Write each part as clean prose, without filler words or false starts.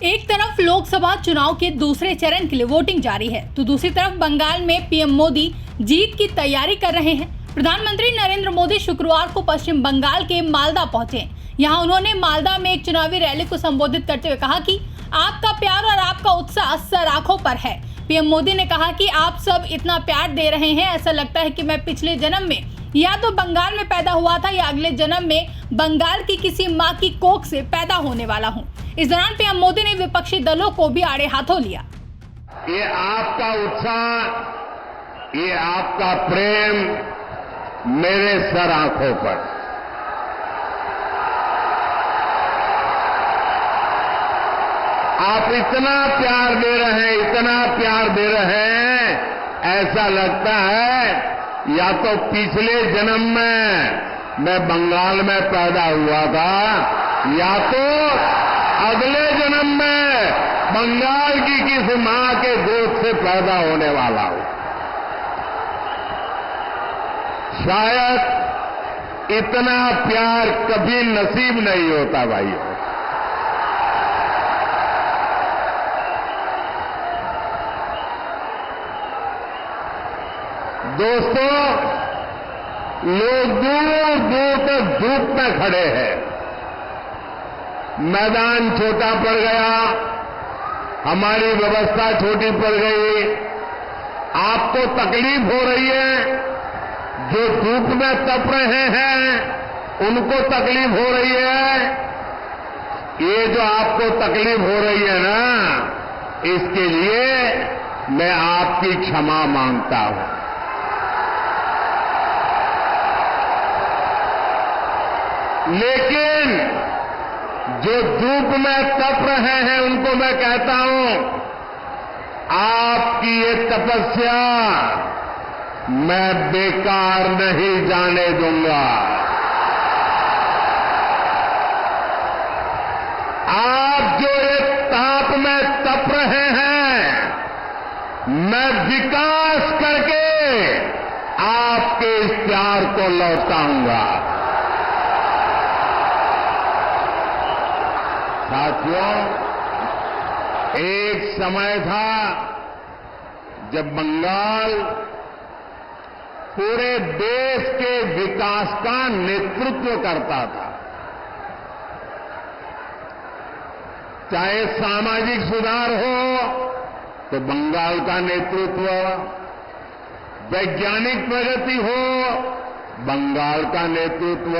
एक तरफ लोकसभा चुनाव के दूसरे चरण के लिए वोटिंग जारी है तो दूसरी तरफ बंगाल में पीएम मोदी जीत की तैयारी कर रहे हैं। प्रधानमंत्री नरेंद्र मोदी शुक्रवार को पश्चिम बंगाल के मालदा पहुंचे। यहां उन्होंने मालदा में एक चुनावी रैली को संबोधित करते हुए कहा कि आपका प्यार और आपका उत्साह सराखों पर है। पीएम मोदी ने कहा कि आप सब इतना प्यार दे रहे हैं, ऐसा लगता है कि मैं पिछले जन्म में या तो बंगाल में पैदा हुआ था या अगले जन्म में बंगाल की किसी माँ की कोख से पैदा होने वाला हूँ। इस दौरान पीएम मोदी ने विपक्षी दलों को भी आड़े हाथों लिया। ये आपका उत्साह, ये आपका प्रेम मेरे सर आंखों पर। आप इतना प्यार दे रहे हैं, इतना प्यार दे रहे हैं, ऐसा लगता है या तो पिछले जन्म में मैं बंगाल में पैदा हुआ था या तो अगले जन्म में बंगाल की किसी मां के गोद से पैदा होने वाला हूं। शायद इतना प्यार कभी नसीब नहीं होता भाइयों। दोस्तों, लोग दूर दूर तक धूप में खड़े हैं। मैदान छोटा पड़ गया, हमारी व्यवस्था छोटी पड़ गई। आपको तकलीफ हो रही है, जो धूप में तप रहे हैं उनको तकलीफ हो रही है। ये जो आपको तकलीफ हो रही है ना, इसके लिए मैं आपकी क्षमा मांगता हूं। लेकिन जो धूप में तप रहे हैं उनको मैं कहता हूं, आपकी ये तपस्या मैं बेकार नहीं जाने दूंगा। आप जो एक ताप में तप रहे हैं, मैं विकास करके आपके इस प्यार को लौटाऊंगा। साथियों, एक समय था जब बंगाल पूरे देश के विकास का नेतृत्व करता था। चाहे सामाजिक सुधार हो तो बंगाल का नेतृत्व, वैज्ञानिक प्रगति हो बंगाल का नेतृत्व,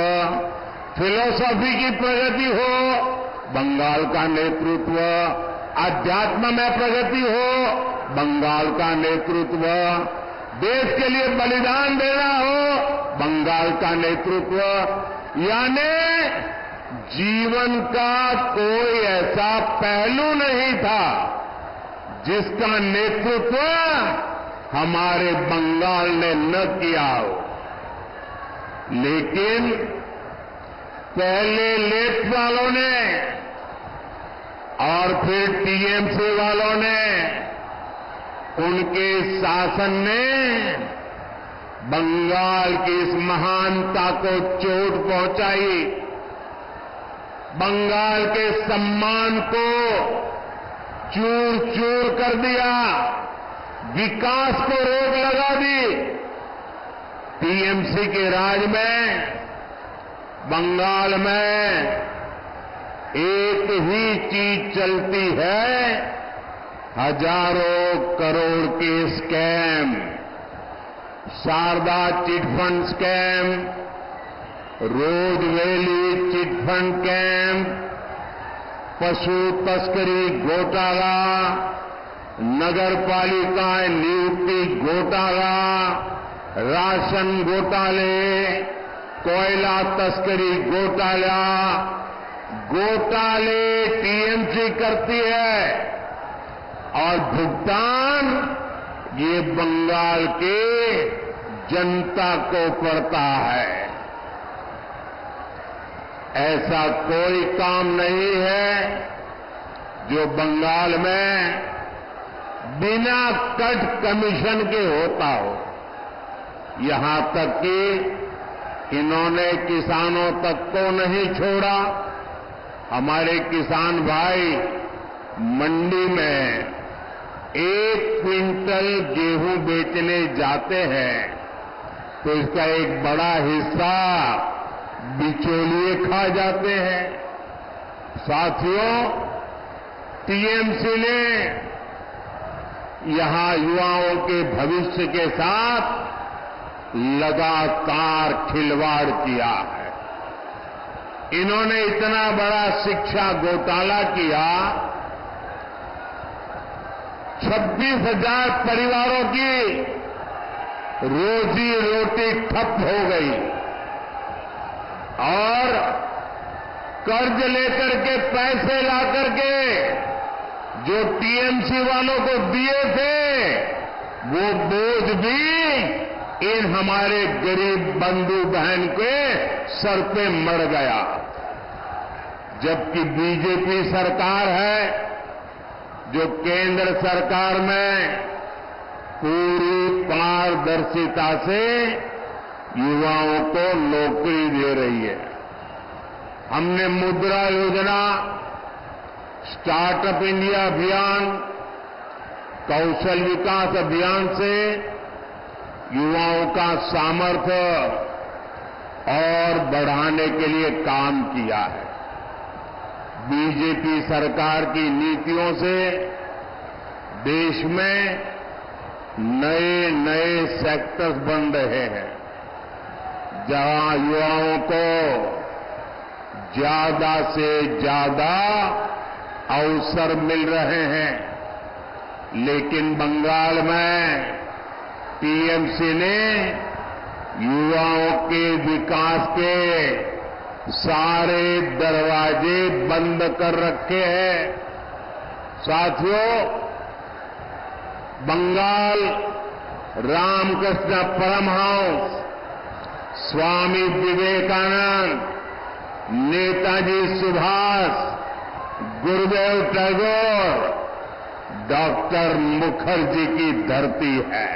फिलॉसफी की प्रगति हो बंगाल का नेतृत्व, अध्यात्म में प्रगति हो बंगाल का नेतृत्व, देश के लिए बलिदान देना हो बंगाल का नेतृत्व। यानी जीवन का कोई ऐसा पहलू नहीं था जिसका नेतृत्व हमारे बंगाल ने न किया हो। लेकिन पहले लेफ्ट वालों ने और फिर टीएमसी वालों ने, उनके शासन ने बंगाल की इस महानता को चोट पहुंचाई, बंगाल के सम्मान को चूर चूर कर दिया, विकास को रोक लगा दी। टीएमसी के राज में बंगाल में एक ही चीज चलती है, हजारों करोड़ के स्कैम, शारदा चिटफंड स्कैम, रोज वैली चिटफंड कैंप, पशु तस्करी घोटाला, नगर पालिका नियुक्ति घोटाला, राशन घोटाले, कोयला तस्करी घोटाला, घोटाले टीएमसी करती है और भुगतान ये बंगाल के जनता को पड़ता है। ऐसा कोई काम नहीं है जो बंगाल में बिना कट कमीशन के होता हो। यहां तक कि इन्होंने किसानों तक को नहीं छोड़ा। हमारे किसान भाई मंडी में 1 क्विंटल गेहूं बेचने जाते हैं तो इसका एक बड़ा हिस्सा बिचौलिए खा जाते हैं। साथियों, टीएमसी ने यहां युवाओं के भविष्य के साथ लगातार खिलवाड़ किया है। इन्होंने इतना बड़ा शिक्षा घोटाला किया, 26,000 परिवारों की रोजी रोटी ठप हो गई और कर्ज लेकर के पैसे ला करके जो टीएमसी वालों को दिए थे वो बोझ भी इन हमारे गरीब बंधु बहन के सर पे मर गया। जबकि बीजेपी सरकार है जो केंद्र सरकार में पूरी पारदर्शिता से युवाओं को नौकरी दे रही है। हमने मुद्रा योजना, स्टार्टअप इंडिया अभियान, कौशल विकास अभियान से युवाओं का सामर्थ्य और बढ़ाने के लिए काम किया है। बीजेपी सरकार की नीतियों से देश में नए नए सेक्टर्स बन रहे हैं जहां युवाओं को ज्यादा से ज्यादा अवसर मिल रहे हैं। लेकिन बंगाल में टीएमसी ने युवाओं के विकास के सारे दरवाजे बंद कर रखे हैं। साथियों, बंगाल रामकृष्ण परमहंस, स्वामी विवेकानंद, नेताजी सुभाष, गुरुदेव टैगोर, डॉक्टर मुखर्जी की धरती है।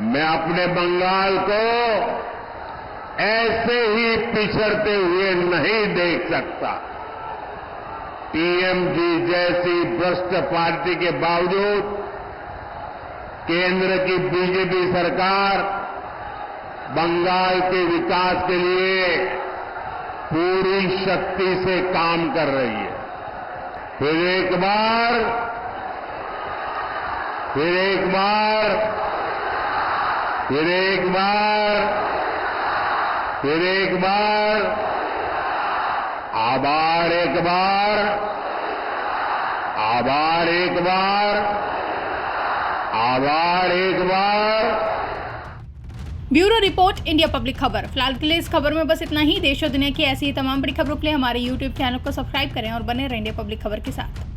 मैं अपने बंगाल को ऐसे ही पिछड़ते हुए नहीं देख सकता। टीएमसी जैसी भ्रष्ट पार्टी के बावजूद केंद्र की बीजेपी सरकार बंगाल के विकास के लिए पूरी शक्ति से काम कर रही है। फिर एक बार आभार एक बार। ब्यूरो रिपोर्ट, इंडिया पब्लिक खबर। फिलहाल के लिए इस खबर में बस इतना ही। देश और दुनिया की ऐसी ही तमाम बड़ी खबरों के लिए हमारे YouTube चैनल को सब्सक्राइब करें और बने रहें इंडिया पब्लिक खबर के साथ।